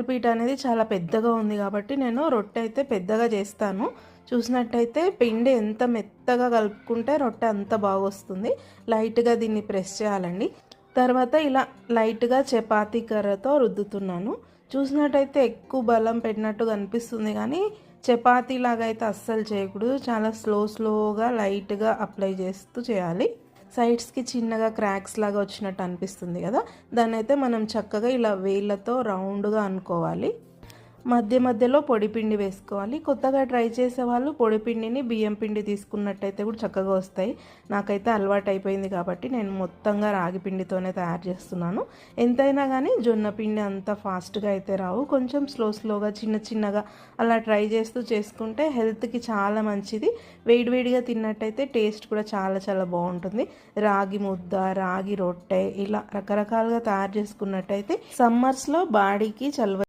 పీట అనేది చాలా పెద్దగా ఉంది కాబట్టి నేను రొట్టె అయితే పెద్దగా చేస్తాను. చూసినట్టయితే పిండి ఎంత మెత్తగా కలుపుకుంటే రొట్టె అంత బాగా వస్తుంది. లైట్గా దీన్ని ప్రెస్ చేయాలండి. తర్వాత ఇలా లైట్గా చపాతీ కర్రతో రుద్దుతున్నాను. చూసినట్టయితే ఎక్కువ బలం పెట్టినట్టుగా అనిపిస్తుంది కానీ చపాతీ లాగా అయితే అస్సలు చేయకూడదు. చాలా స్లోగా లైట్గా అప్లై చేస్తూ చేయాలి. సైడ్స్కి చిన్నగా క్రాక్స్ లాగా వచ్చినట్టు అనిపిస్తుంది కదా, దాన్ని అయితే మనం చక్కగా ఇలా వేళ్ళతో రౌండ్గా అనుకోవాలి. మధ్యలో పొడిపిండి వేసుకోవాలి. కొత్తగా ట్రై చేసే వాళ్ళు పొడిపిండిని బియ్యం పిండి తీసుకున్నట్టయితే కూడా చక్కగా వస్తాయి. నాకైతే అలవాటు అయిపోయింది కాబట్టి నేను మొత్తంగా రాగి పిండితోనే తయారు చేస్తున్నాను. ఎంతైనా కానీ జొన్న పిండి అంత ఫాస్ట్గా అయితే రావు. కొంచెం స్లోగా చిన్నగా అలా ట్రై చేస్తూ చేసుకుంటే హెల్త్కి చాలా మంచిది. వేడివేడిగా తిన్నట్టయితే టేస్ట్ కూడా చాలా బాగుంటుంది. రాగి ముద్ద, రాగి రొట్టె ఇలా రకరకాలుగా తయారు చేసుకున్నట్టయితే సమ్మర్స్లో బాడీకి చల్వ